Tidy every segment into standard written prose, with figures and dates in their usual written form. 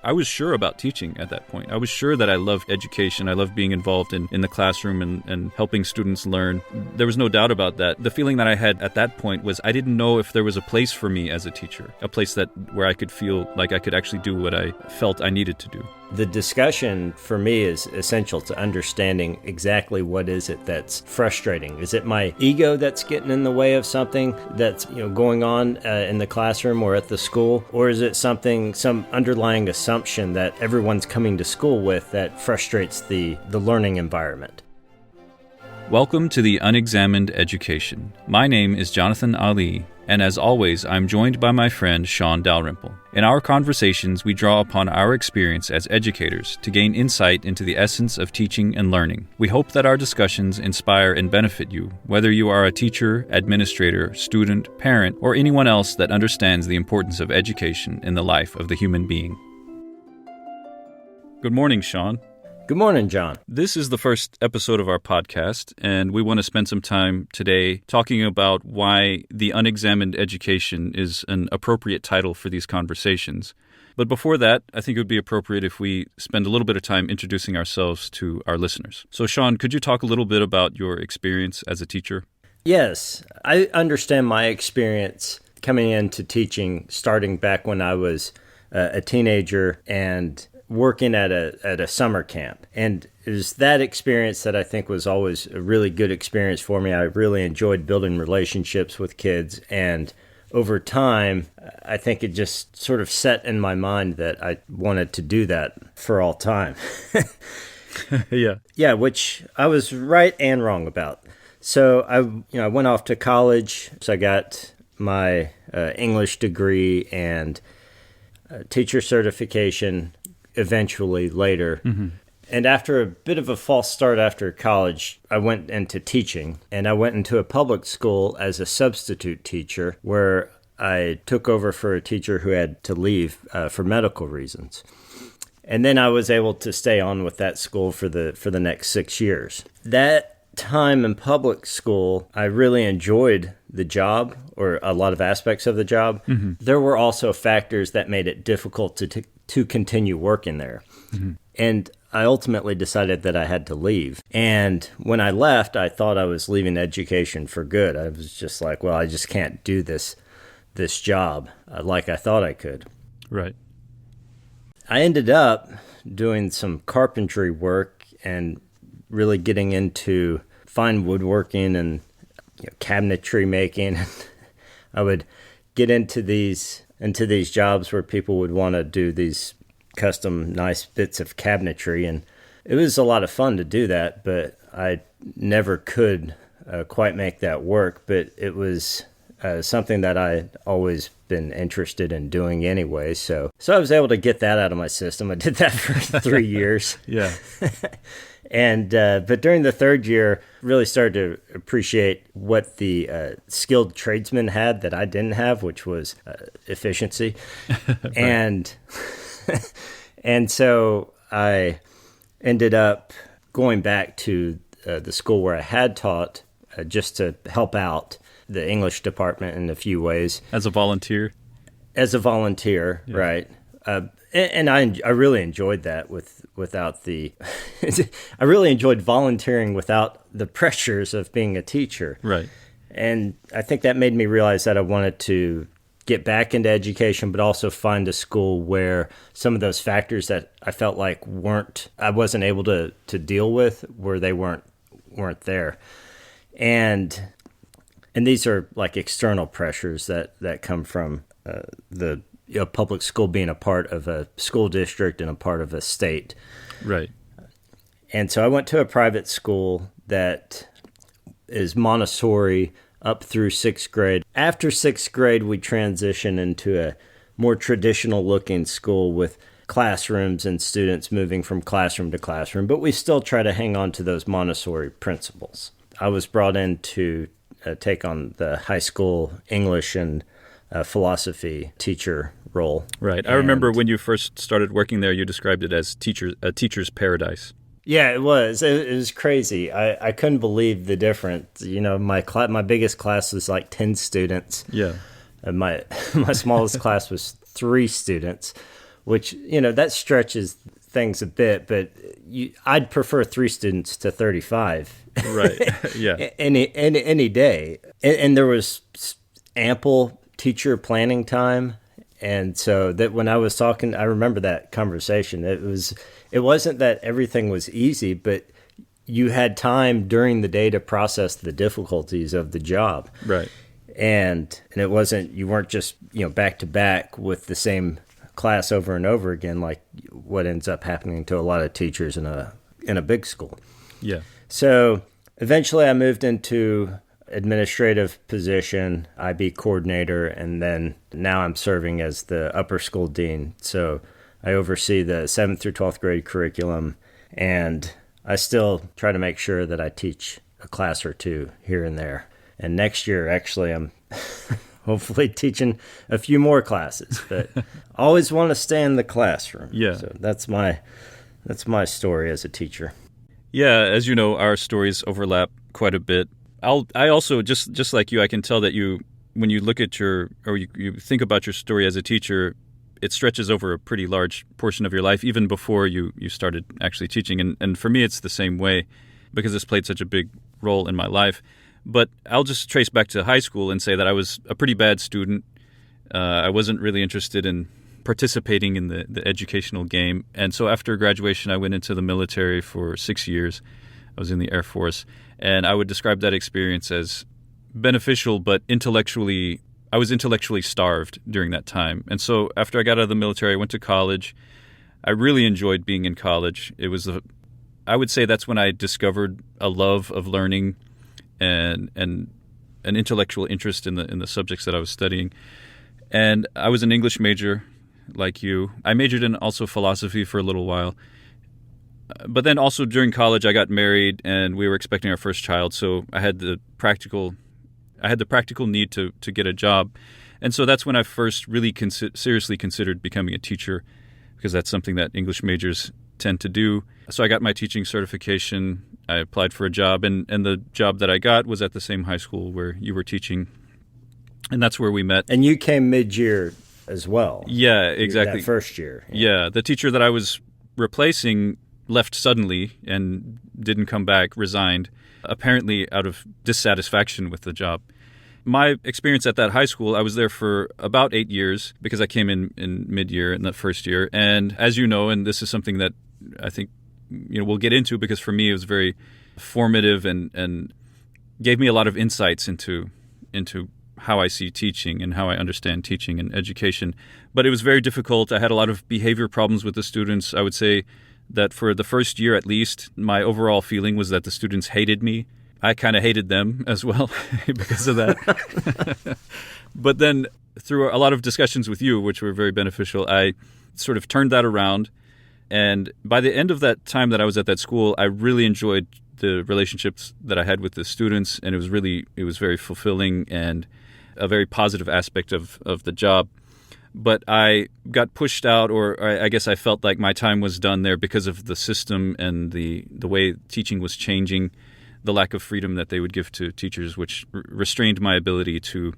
I was sure about teaching at that point. I was sure that I loved education. I loved being involved in the classroom and helping students learn. There was no doubt about that. The feeling that I had at that point was I didn't know if there was a place for me as a teacher, a place where I could feel like I could actually do what I felt I needed to do. The discussion for me is essential to understanding exactly what is it that's frustrating. Is it my ego that's getting in the way of something that's going on in the classroom or at the school? Or is it some underlying assumption that everyone's coming to school with that frustrates the learning environment? Welcome to the Unexamined Education. My name is Jonathan Ali, and as always, I'm joined by my friend Shaun Dalrymple. In our conversations, we draw upon our experience as educators to gain insight into the essence of teaching and learning. We hope that our discussions inspire and benefit you, whether you are a teacher, administrator, student, parent, or anyone else that understands the importance of education in the life of the human being. Good morning, Shaun. Good morning, John. This is the first episode of our podcast, and we want to spend some time today talking about why the Unexamined Education is an appropriate title for these conversations. But before that, I think it would be appropriate if we spend a little bit of time introducing ourselves to our listeners. So, Shaun, could you talk a little bit about your experience as a teacher? Yes, I understand my experience coming into teaching starting back when I was a teenager and working at a summer camp. And it was that experience that I think was always a really good experience for me. I really enjoyed building relationships with kids. And over time, I think it just sort of set in my mind that I wanted to do that for all time. Yeah, which I was right and wrong about. So I went off to college. So I got my English degree and teacher certification eventually later. Mm-hmm. And after a bit of a false start after college, I went into teaching, and I went into a public school as a substitute teacher where I took over for a teacher who had to leave for medical reasons. And then I was able to stay on with that school for the next 6 years. That time in public school, I really enjoyed the job, or a lot of aspects of the job. Mm-hmm. There were also factors that made it difficult to continue working there. Mm-hmm. And I ultimately decided that I had to leave. And when I left, I thought I was leaving education for good. I was just like, well, I just can't do this job like I thought I could. Right. I ended up doing some carpentry work and really getting into fine woodworking and cabinetry making. I would get into these jobs where people would want to do these custom nice bits of cabinetry, and it was a lot of fun to do that, but I never could quite make that work. But it was something that I'd always been interested in doing anyway, so I was able to get that out of my system. I did that for 3 years. Yeah. And but during the third year, really started to appreciate what the skilled tradesmen had that I didn't have, which was efficiency. Right. And so I ended up going back to the school where I had taught just to help out the English department in a few ways. As a volunteer? As a volunteer, yeah. Right. And I really enjoyed that without the I really enjoyed volunteering without the pressures of being a teacher. Right. And I think that made me realize that I wanted to get back into education, but also find a school where some of those factors that I felt like I wasn't able to deal with, where they weren't there. And these are like external pressures that come from the public school being a part of a school district and a part of a state. Right. And so I went to a private school that is Montessori up through 6th grade. After 6th grade, we transitioned into a more traditional looking school with classrooms and students moving from classroom to classroom, but we still try to hang on to those Montessori principles. I was brought in to take on the high school English and philosophy teacher role. Right. I remember when you first started working there, you described it as a teacher's paradise. Yeah, it was. It was crazy. I couldn't believe the difference. My biggest class was like 10 students. Yeah. And my smallest class was 3 students, which, that stretches things a bit, but I'd prefer 3 students to 35. Right. Yeah. any day. And there was ample teacher planning time. And so that when I was talking, I remember that conversation. It wasn't that everything was easy, but you had time during the day to process the difficulties of the job. Right. And it wasn't, you weren't just, back to back with the same class over and over again, like what ends up happening to a lot of teachers in a big school. Yeah. So eventually I moved into administrative position, IB coordinator, and then now I'm serving as the upper school dean. So I oversee the 7th through 12th grade curriculum, and I still try to make sure that I teach a class or two here and there. And next year, actually, I'm hopefully teaching a few more classes, but always want to stay in the classroom. Yeah. So that's my story as a teacher. Yeah, as you know, our stories overlap quite a bit. I also, just like you, I can tell that when you look at you think about your story as a teacher, it stretches over a pretty large portion of your life, even before you started actually teaching. And for me, it's the same way because it's played such a big role in my life. But I'll just trace back to high school and say that I was a pretty bad student. I wasn't really interested in participating in the educational game. And so after graduation, I went into the military for 6 years. I was in the Air Force. And I would describe that experience as beneficial, but I was intellectually starved during that time. And so after I got out of the military, I went to college. I really enjoyed being in college. I would say that's when I discovered a love of learning and an intellectual interest in the subjects that I was studying. And I was an English major, like you. I majored in also philosophy for a little while. But then also during college, I got married and we were expecting our first child. So I had the practical need to get a job. And so that's when I first really seriously considered becoming a teacher, because that's something that English majors tend to do. So I got my teaching certification. I applied for a job, and the job that I got was at the same high school where you were teaching. And that's where we met. And you came mid-year as well. Yeah, exactly. That first year. Yeah. The teacher that I was replacing left suddenly and didn't come back, resigned, apparently out of dissatisfaction with the job. My experience at that high school, I was there for about 8 years because I came in mid-year in that first year. And as you know, and this is something that I think we'll get into, because for me it was very formative and gave me a lot of insights into how I see teaching and how I understand teaching and education. But it was very difficult. I had a lot of behavior problems with the students. I would say that for the first year at least, my overall feeling was that the students hated me. I kind of hated them as well because of that. But then through a lot of discussions with you, which were very beneficial, I sort of turned that around. And by the end of that time that I was at that school, I really enjoyed the relationships that I had with the students. And it was very fulfilling and a very positive aspect of the job. But I got pushed out, or I guess I felt like my time was done there because of the system and the way teaching was changing, the lack of freedom that they would give to teachers, which restrained my ability to,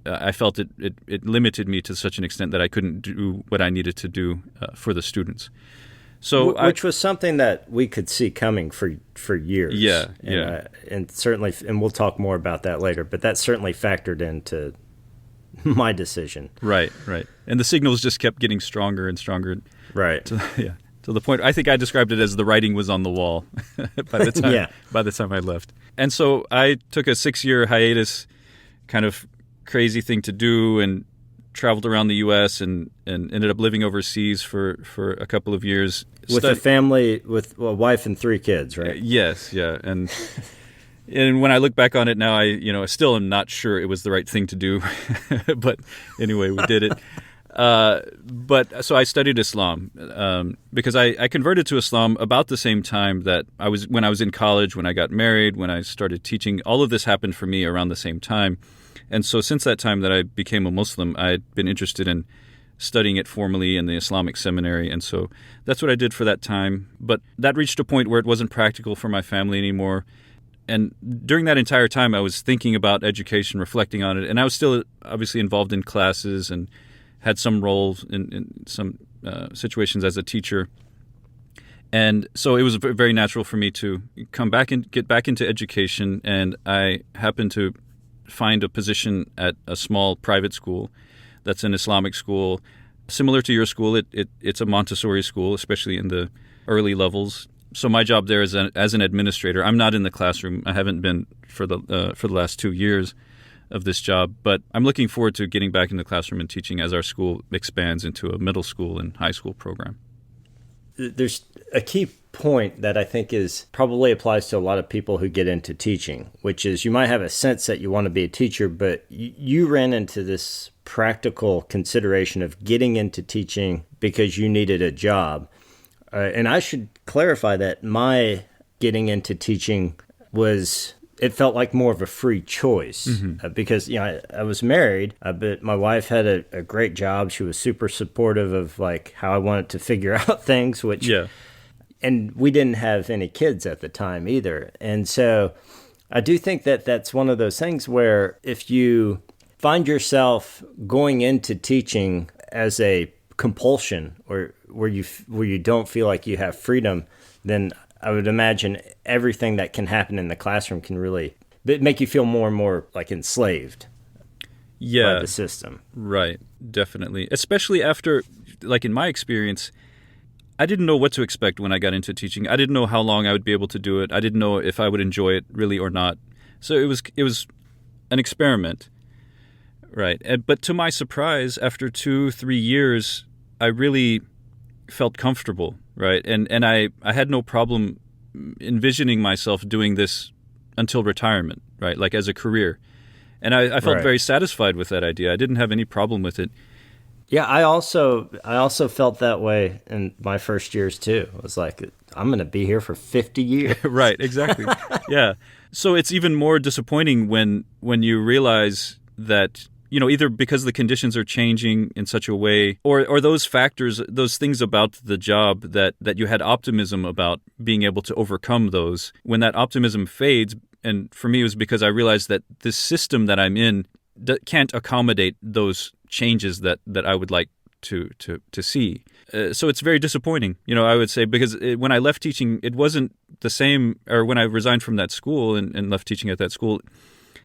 I felt it limited me to such an extent that I couldn't do what I needed to do for the students. So which was something that we could see coming for years. Yeah, and certainly, and we'll talk more about that later, but that certainly factored into my decision. Right. And the signals just kept getting stronger and stronger. Right. To the point, I think I described it as the writing was on the wall by the time I left. And so I took a 6-year hiatus, kind of crazy thing to do, and traveled around the U.S. and ended up living overseas for a couple of years. With a family, with a wife and 3 kids, right? Yes, yeah. And when I look back on it now, I still am not sure it was the right thing to do. But anyway, we did it. But so I studied Islam because I converted to Islam about the same time that when I was in college, when I got married, when I started teaching. All of this happened for me around the same time. And so since that time that I became a Muslim, I'd been interested in studying it formally in the Islamic seminary. And so that's what I did for that time. But that reached a point where it wasn't practical for my family anymore. And during that entire time, I was thinking about education, reflecting on it. And I was still obviously involved in classes and had some roles in some situations as a teacher. And so it was very natural for me to come back and get back into education. And I happened to find a position at a small private school that's an Islamic school. Similar to your school, it's a Montessori school, especially in the early levels. So my job there is as an administrator. I'm not in the classroom. I haven't been for the last 2 years of this job. But I'm looking forward to getting back in the classroom and teaching as our school expands into a middle school and high school program. There's a key point that I think is probably applies to a lot of people who get into teaching, which is you might have a sense that you want to be a teacher, but you ran into this practical consideration of getting into teaching because you needed a job. And I should clarify that my getting into teaching it felt like more of a free choice because, I was married, but my wife had a great job. She was super supportive of like how I wanted to figure out things, and we didn't have any kids at the time either. And so I do think that that's one of those things where if you find yourself going into teaching as a compulsion or where you don't feel like you have freedom, then I would imagine everything that can happen in the classroom can really make you feel more and more like enslaved by the system. Right, definitely. Especially after, like in my experience, I didn't know what to expect when I got into teaching. I didn't know how long I would be able to do it. I didn't know if I would enjoy it really or not. So it was an experiment, right? But to my surprise, after 2-3 years, I really felt comfortable, right? And I had no problem envisioning myself doing this until retirement, right? Like as a career. And I felt very satisfied with that idea. I didn't have any problem with it. Yeah, I also felt that way in my first years too. I was like, I'm going to be here for 50 years. Right, exactly. Yeah. So it's even more disappointing when you realize that, either because the conditions are changing in such a way or those factors, those things about the job that you had optimism about being able to overcome those, when that optimism fades. And for me, it was because I realized that this system that I'm in can't accommodate those changes that I would like to see. So it's very disappointing, I would say, because when I left teaching, it wasn't the same, or when I resigned from that school and left teaching at that school,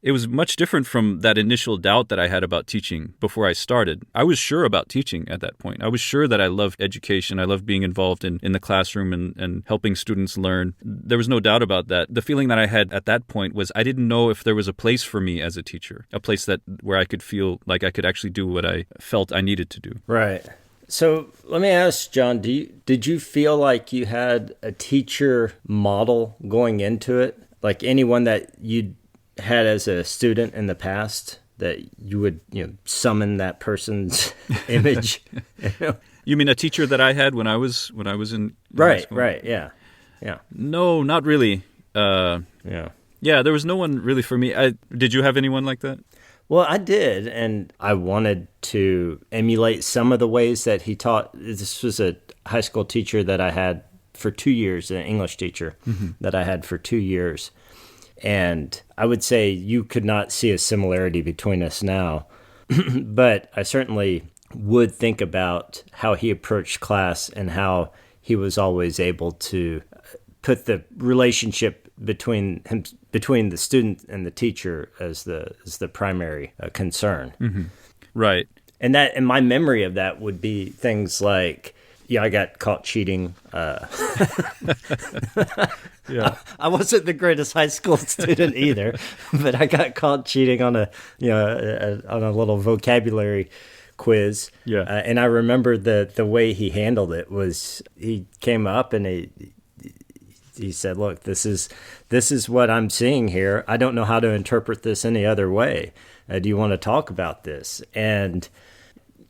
it was much different from that initial doubt that I had about teaching before I started. I was sure about teaching at that point. I was sure that I loved education. I loved being involved in the classroom and helping students learn. There was no doubt about that. The feeling that I had at that point was I didn't know if there was a place for me as a teacher, a place where I could feel like I could actually do what I felt I needed to do. Right. So let me ask, John, did you feel like you had a teacher model going into it? Like anyone that you had as a student in the past that you would summon that person's image? You mean a teacher that I had when I was in right school? Right, yeah. No, not really. Yeah, there was no one really for me. Did you have anyone like that? Well, I did, and I wanted to emulate some of the ways that he taught. This was a high school teacher that I had for 2 years, an English teacher that I had for 2 years. And I would say you could not see a similarity between us now, but I certainly would think about how he approached class and how he was always able to put the relationship between the student and the teacher as the primary concern. Mm-hmm. Right. And my memory of that would be things like, I got caught cheating. Yeah, I wasn't the greatest high school student either, but I got caught cheating on a little vocabulary quiz. Yeah, and I remember the way he handled it was he came up and he said, "Look, this is what I'm seeing here. I don't know how to interpret this any other way. Do you want to talk about this?" And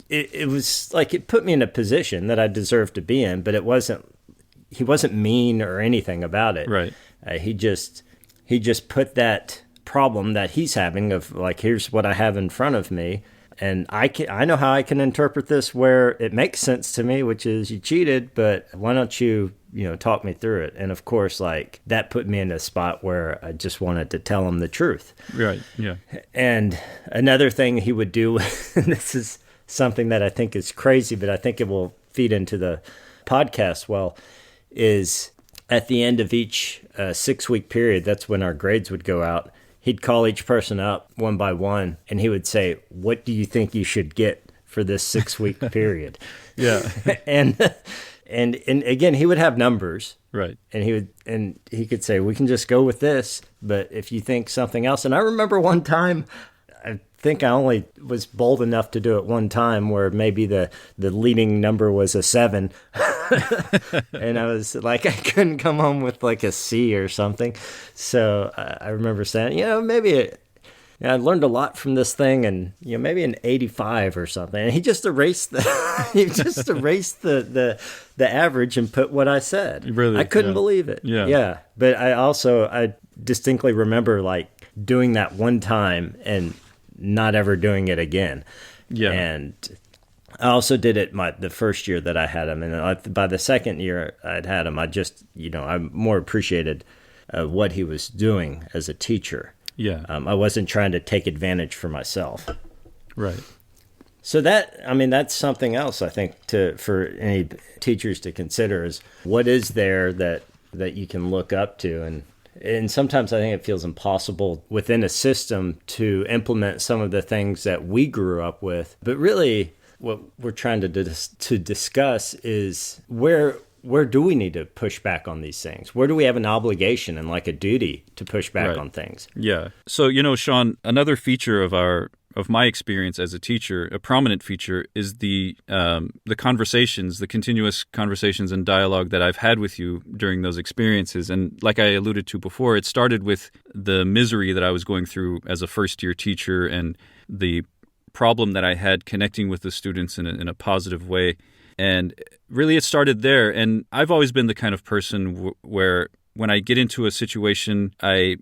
it was like it put me in a position that I deserved to be in, but he wasn't mean or anything about it. Right. He just put that problem that he's having of like, here's what I have in front of me, and I know how I can interpret this where it makes sense to me, which is you cheated, but why don't you talk me through it? And of course, like that put me in a spot where I just wanted to tell him the truth. Right. Yeah. And another thing he would do, and this is something that I think is crazy, but I think it will feed into the podcast well, is at the end of each 6-week period, that's when our grades would go out. He'd call each person up one by one, and he would say, "What do you think you should get for this 6-week period?" Yeah. and again, he would have numbers. Right. And he could say, "We can just go with this, but if you think something else." And I remember one time, I think I only was bold enough to do it one time, where maybe the leading number was a 7. And I was like, I couldn't come home with like a C or something. So I remember saying, I learned a lot from this thing, and maybe an 85 or something. And he just erased the average and put what I said. Really? I couldn't believe it. Yeah. But I distinctly remember like doing that one time and not ever doing it again. Yeah. And I also did it the first year that I had him, and by the second year I'd had him, I more appreciated what he was doing as a teacher. Yeah. I wasn't trying to take advantage for myself. Right. So that's something else I think for any teachers to consider is what is there that you can look up to, and sometimes I think it feels impossible within a system to implement some of the things that we grew up with. But really, what we're trying to discuss is where do we need to push back on these things? Where do we have an obligation and like a duty to push back on things? Yeah. So, Shaun, another feature of my experience as a teacher, a prominent feature, is the conversations, the continuous conversations and dialogue that I've had with you during those experiences. And like I alluded to before, it started with the misery that I was going through as a first-year teacher and the problem that I had connecting with the students in a positive way. And really it started there. And I've always been the kind of person where when I get into a situation, I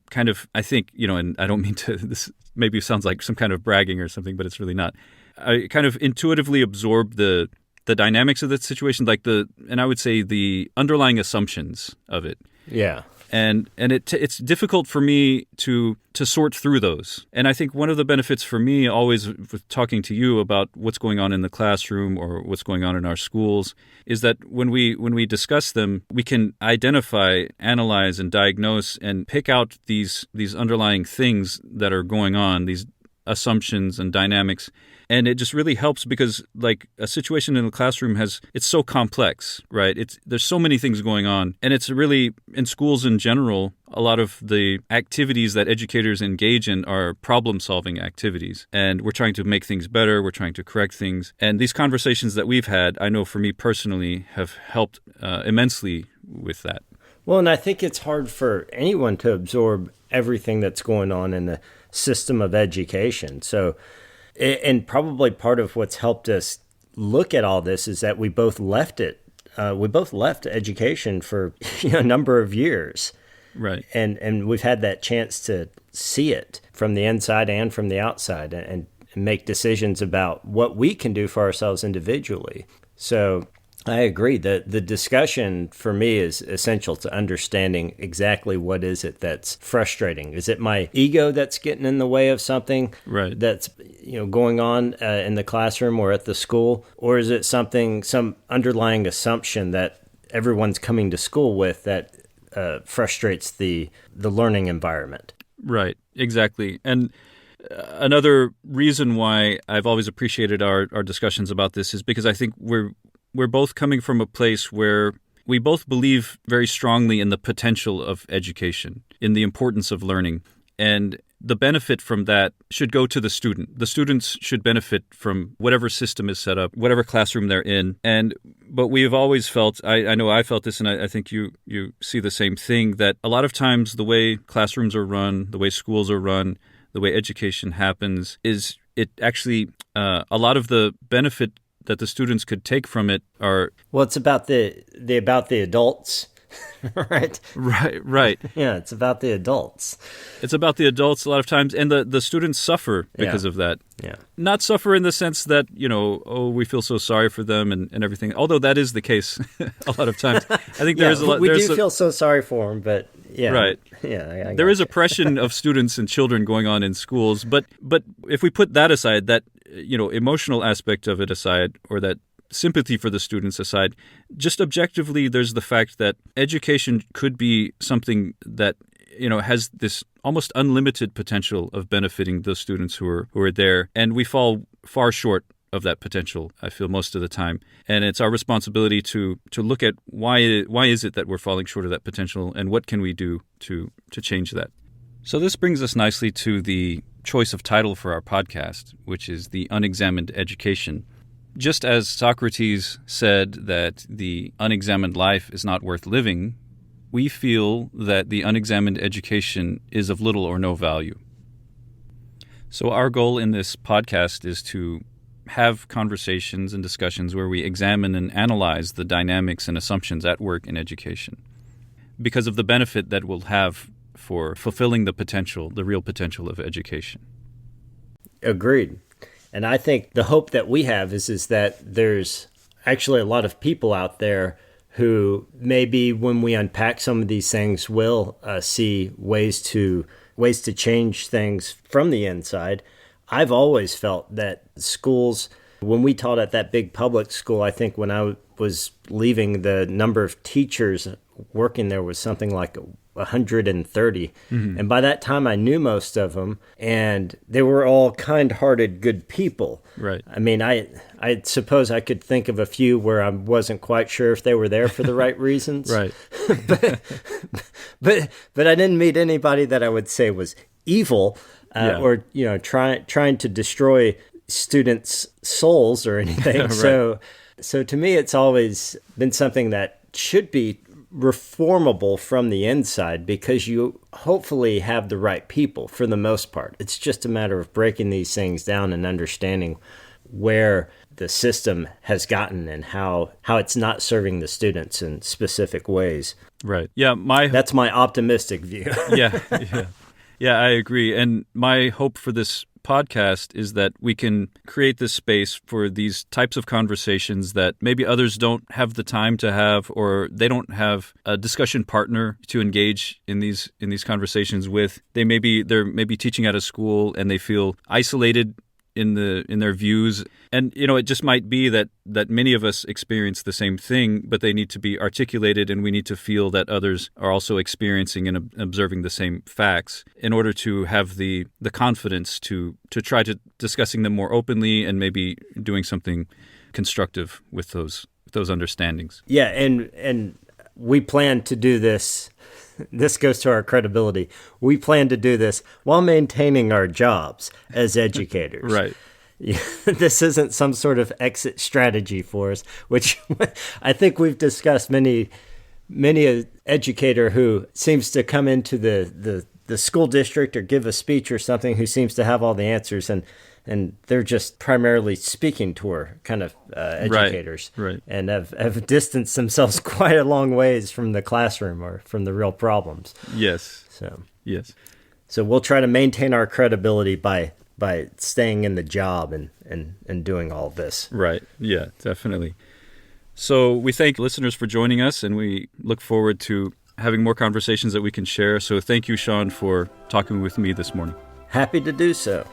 think, and I don't mean to, this maybe sounds like some kind of bragging or something, but it's really not. I kind of intuitively absorb the dynamics of the situation, and I would say the underlying assumptions of it. Yeah. And it's difficult for me to sort through those. And I think one of the benefits for me always with talking to you about what's going on in the classroom or what's going on in our schools is that when we discuss them, we can identify, analyze, and diagnose and pick out these underlying things that are going on, these assumptions and dynamics. And it just really helps because like a situation in the classroom it's so complex, right? There's so many things going on. And it's really, in schools in general, a lot of the activities that educators engage in are problem-solving activities. And we're trying to make things better. We're trying to correct things. And these conversations that we've had, I know for me personally, have helped immensely with that. Well, and I think it's hard for anyone to absorb everything that's going on in the system of education. So, and probably part of what's helped us look at all this is that we both left it. We both left education for a number of years. Right. And we've had that chance to see it from the inside and from the outside and make decisions about what we can do for ourselves individually. So I agree that the discussion for me is essential to understanding exactly what is it that's frustrating. Is it my ego that's getting in the way of something that's going on in the classroom or at the school? Or is it some underlying assumption that everyone's coming to school with that frustrates the learning environment? Right, exactly. And another reason why I've always appreciated our discussions about this is because I think we're both coming from a place where we both believe very strongly in the potential of education, in the importance of learning. And the benefit from that should go to the student. The students should benefit from whatever system is set up, whatever classroom they're in. But we have always felt, I know I felt this, and I think you see the same thing, that a lot of times the way classrooms are run, the way schools are run, the way education happens, is it actually, a lot of the benefit that the students could take from it are... Well, it's about the adults, right? Right. Yeah, it's about the adults. It's about the adults a lot of times, and the students suffer because of that. Yeah. Not suffer in the sense that, we feel so sorry for them and everything, although that is the case a lot of times. I think there is a lot... We do feel so sorry for them, but... Yeah. Right. Yeah. There is oppression of students and children going on in schools, but if we put that aside, that emotional aspect of it aside, or that sympathy for the students aside, just objectively, there's the fact that education could be something that has this almost unlimited potential of benefiting those students who are there, and we fall far short of that potential, I feel, most of the time. And it's our responsibility to look at why is it that we're falling short of that potential, and what can we do to change that. So this brings us nicely to the choice of title for our podcast, which is The Unexamined Education. Just as Socrates said that the unexamined life is not worth living, we feel that the unexamined education is of little or no value. So our goal in this podcast is to have conversations and discussions where we examine and analyze the dynamics and assumptions at work in education, because of the benefit that we'll have for fulfilling the real potential of education. Agreed. And I think the hope that we have is that there's actually a lot of people out there who maybe when we unpack some of these things will see ways to change things from the inside. I've always felt that schools, when we taught at that big public school, I think when I was leaving, the number of teachers working there was something like 130. Mm-hmm. And by that time, I knew most of them, and they were all kind-hearted, good people. Right. I mean, I suppose I could think of a few where I wasn't quite sure if they were there for the right reasons. Right. but I didn't meet anybody that I would say was evil or trying to destroy students' souls or anything. Right. So to me, it's always been something that should be reformable from the inside, because you hopefully have the right people for the most part. It's just a matter of breaking these things down and understanding where the system has gotten and how it's not serving the students in specific ways. Right. Yeah, that's my optimistic view. Yeah, I agree. And my hope for this podcast is that we can create this space for these types of conversations that maybe others don't have the time to have, or they don't have a discussion partner to engage in these conversations with. They're maybe teaching at a school and they feel isolated in their views. And it just might be that many of us experience the same thing, but they need to be articulated, and we need to feel that others are also experiencing and observing the same facts in order to have the confidence to try to discussing them more openly and maybe doing something constructive with those understandings. Yeah, and we plan to do this. This goes to our credibility. We plan to do this while maintaining our jobs as educators. Right. This isn't some sort of exit strategy for us, which I think we've discussed. Many educator who seems to come into the school district or give a speech or something, who seems to have all the answers, and they're just primarily speaking tour kind of educators, right. And have distanced themselves quite a long ways from the classroom or from the real problems. Yes. Yes. So we'll try to maintain our credibility by staying in the job and doing all this. Right. Yeah, definitely. So we thank listeners for joining us, and we look forward to having more conversations that we can share. So thank you, Shaun, for talking with me this morning. Happy to do so.